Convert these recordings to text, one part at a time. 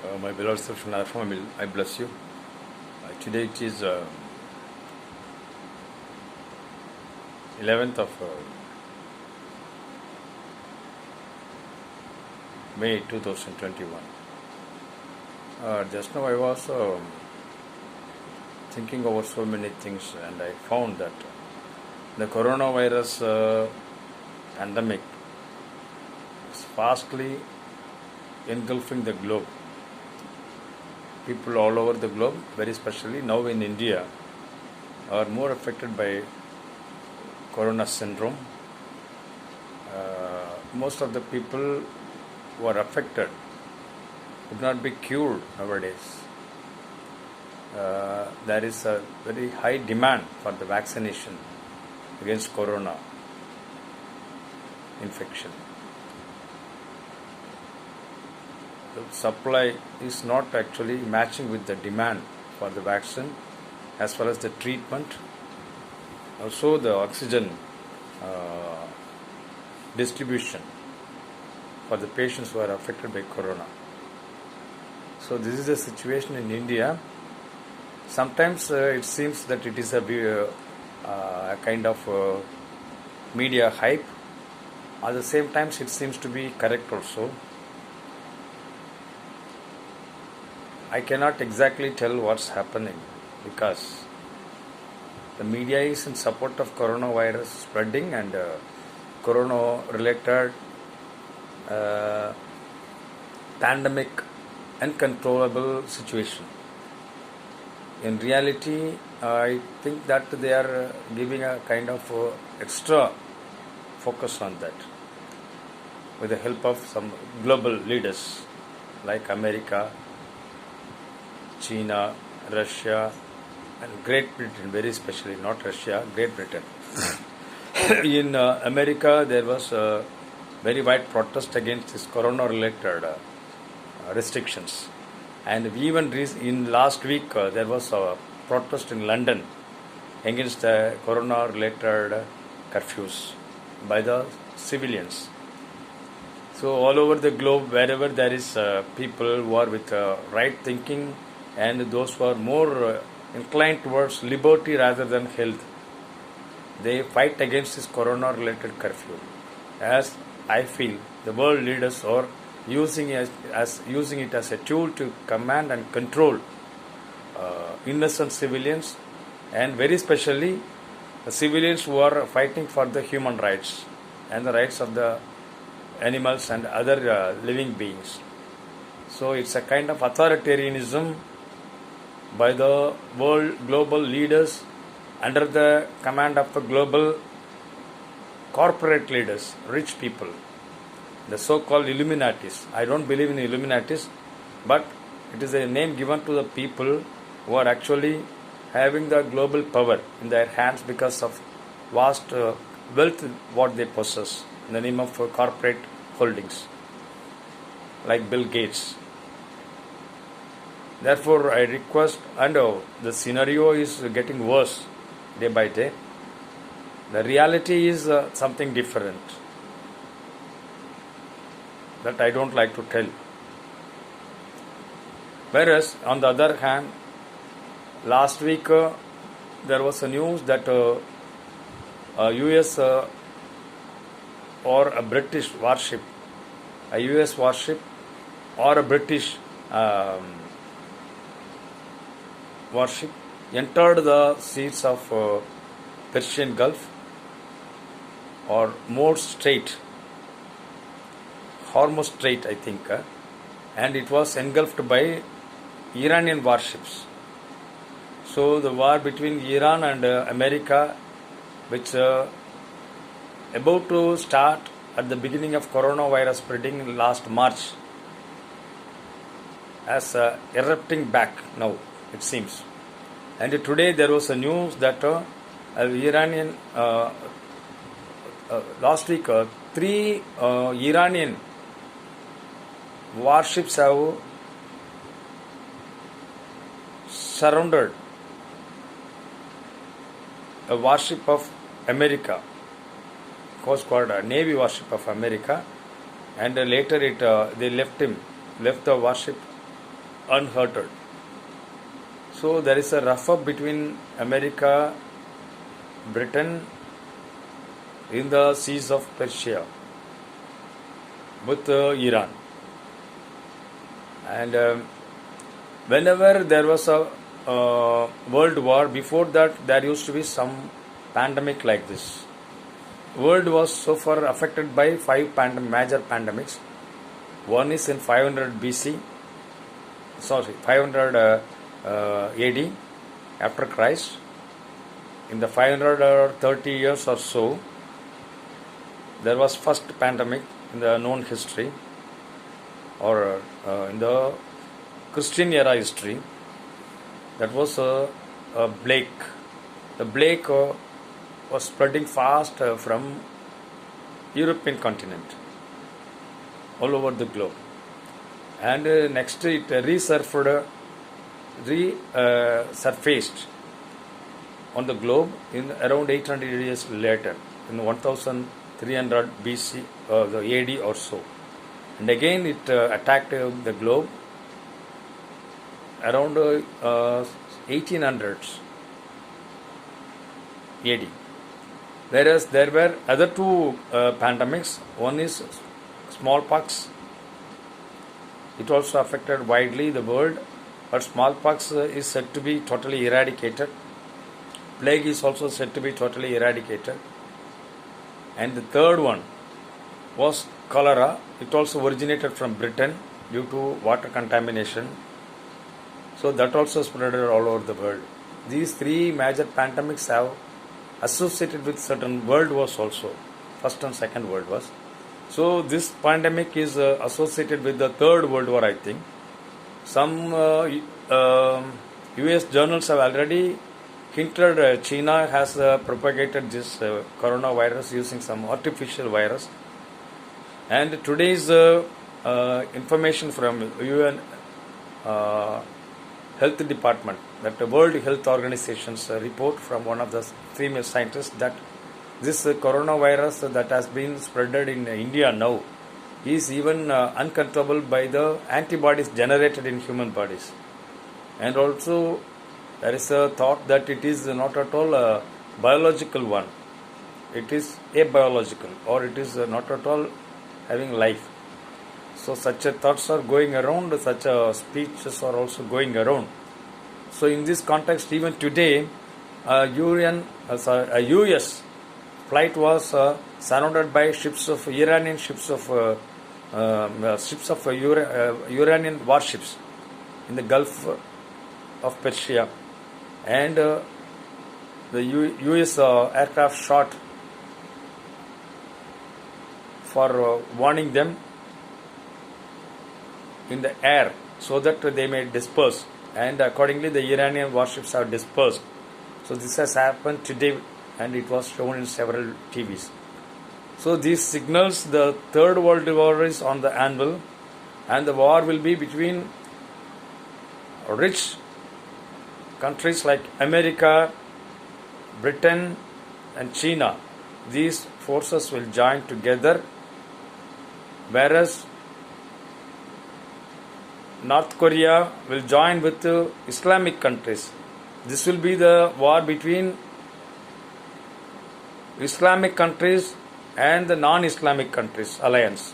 My beloved Srifan family, I bless you. Today it is 11th of May 2021. Just now I was thinking over so many things, and I found that the coronavirus pandemic is fastly engulfing the globe. People all over the globe, very especially now in India, are more affected by corona syndrome. Most of the people who are affected could not be cured nowadays. There is a very high demand for the vaccination against corona infection. The supply is not actually matching with the demand for the vaccine as well as the treatment. Also the oxygen distribution for the patients who are affected by corona. So this is the situation in India. Sometimes it seems that it is a kind of media hype. At the same time it seems to be correct also. I cannot exactly tell what's happening because the media is in support of coronavirus spreading and corona-related pandemic uncontrollable situation. In reality, I think that they are giving a kind of extra focus on that with the help of some global leaders like America, China, Russia, and Great Britain, very especially, not Russia, Great Britain. In America, there was a very wide protest against this corona-related restrictions. And even in last week, there was a protest in London against the corona-related curfews by the civilians. So all over the globe, wherever there is people who are with right thinking and those who are more inclined towards liberty rather than health, they fight against this corona-related curfew. As I feel, the world leaders are using it as a tool to command and control innocent civilians, and very especially the civilians who are fighting for the human rights and the rights of the animals and other living beings. So it's a kind of authoritarianism by the world global leaders under the command of the global corporate leaders, rich people, the so-called Illuminatis. I don't believe in Illuminatis, but it is a name given to the people who are actually having the global power in their hands because of vast wealth what they possess in the name of corporate holdings, like Bill Gates. Therefore, I request, and the scenario is getting worse day by day. The reality is something different that I don't like to tell. Whereas, on the other hand, last week there was a news that a US or a British warship, a US warship or a British warship entered the seas of Persian Gulf or Hormuz Strait, I think, and it was engulfed by Iranian warships. So the war between Iran and America, which about to start at the beginning of coronavirus spreading last March, as erupting back now, it seems. And today there was a news that Iranian last week 3 Iranian warships have surrounded a warship of America, Coast Guard, Navy warship of America, and later they left the warship unhurted. So there is a rough up between America, Britain in the seas of Persia with Iran. And whenever there was a world war, before that there used to be some pandemic like this. World was so far affected by five major pandemics. One is in 500 BC, 500 AD after Christ. In the 530 years or so, there was first pandemic in the known history, or in the Christian era history. That was a plague. The plague was spreading fast from European continent all over the globe. And next it resurfaced on the globe in around 800 years later, in 1300 BC, the AD or so. And again it attacked the globe around 1800s AD. Whereas there were other two pandemics. One is smallpox. It also affected widely the world, but smallpox is said to be totally eradicated. Plague is also said to be totally eradicated. And the third one was cholera. It also originated from Britain due to water contamination. So that also spread all over the world. These three major pandemics have associated with certain world wars also, first and second world wars. So this pandemic is associated with the third world war, I think. Some US journals have already hinted China has propagated this coronavirus using some artificial virus. And today's information from UN Health Department, that the World Health Organization's report from one of the female scientists, that this coronavirus that has been spreaded in India now is even uncontrollable by the antibodies generated in human bodies. And also there is a thought that it is not at all a biological one. It is abiological, or it is not at all having life. So such thoughts are going around, such speeches are also going around. So in this context, even today, a US flight was surrounded by Iranian Iranian warships in the Gulf of Persia, and the US aircraft shot for warning them in the air so that they may disperse, and accordingly the Iranian warships are dispersed. So this has happened today, and it was shown in several TVs. So this signals the third world war is on the anvil, and the war will be between rich countries like America, Britain and China. These forces will join together, whereas North Korea will join with Islamic countries. This will be the war between Islamic countries and the non-Islamic countries alliance.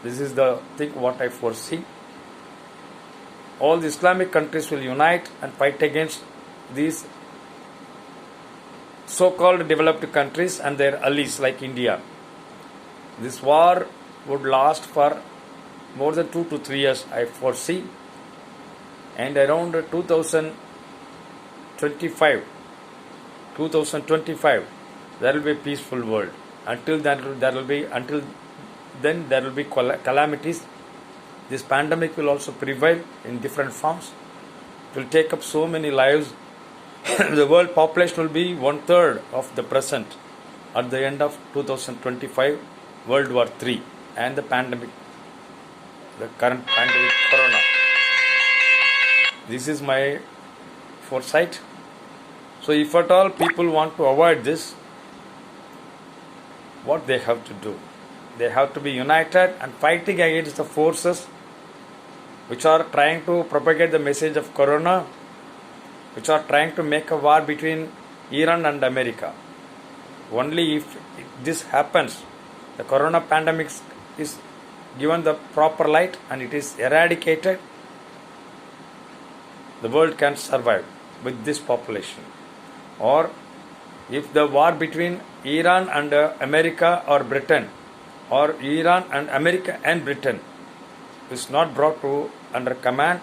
This is the thing what I foresee. All the Islamic countries will unite and fight against these so-called developed countries and their allies like India. This war would last for more than 2 to 3 years, I foresee, and around 2025 there will be a peaceful world. Until then there will be calamities. This pandemic will also prevail in different forms. It will take up so many lives. The world population will be 1/3 of the present at the end of 2025, World War III, and the pandemic, the current pandemic, corona. This is my foresight. So if at all people want to avoid this, what they have to do? They have to be united and fighting against the forces which are trying to propagate the message of Corona, which are trying to make a war between Iran and America. Only if this happens, the Corona pandemic is given the proper light and it is eradicated, the world can survive with this population. Or if the war between Iran and America or Britain, or Iran and America and Britain is not brought to under command,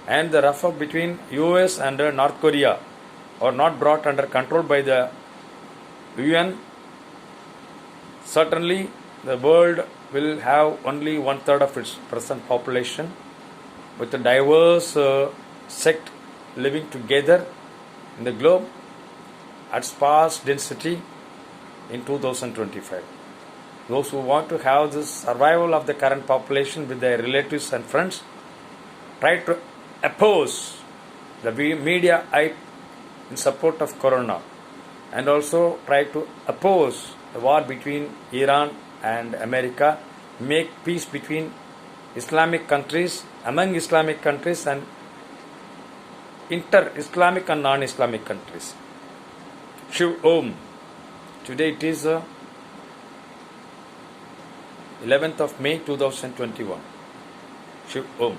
and the rough up between US and North Korea are not brought under control by the UN, certainly the world will have only 1/3 of its present population, with a diverse sect living together in the globe at sparse density in 2025. Those who want to have the survival of the current population with their relatives and friends try to oppose the media hype in support of Corona, and also try to oppose the war between Iran and America, make peace between Islamic countries, among Islamic countries, and inter-Islamic and non-Islamic countries. Shiv Om. Today it is 11th of May 2021. Shiv Om.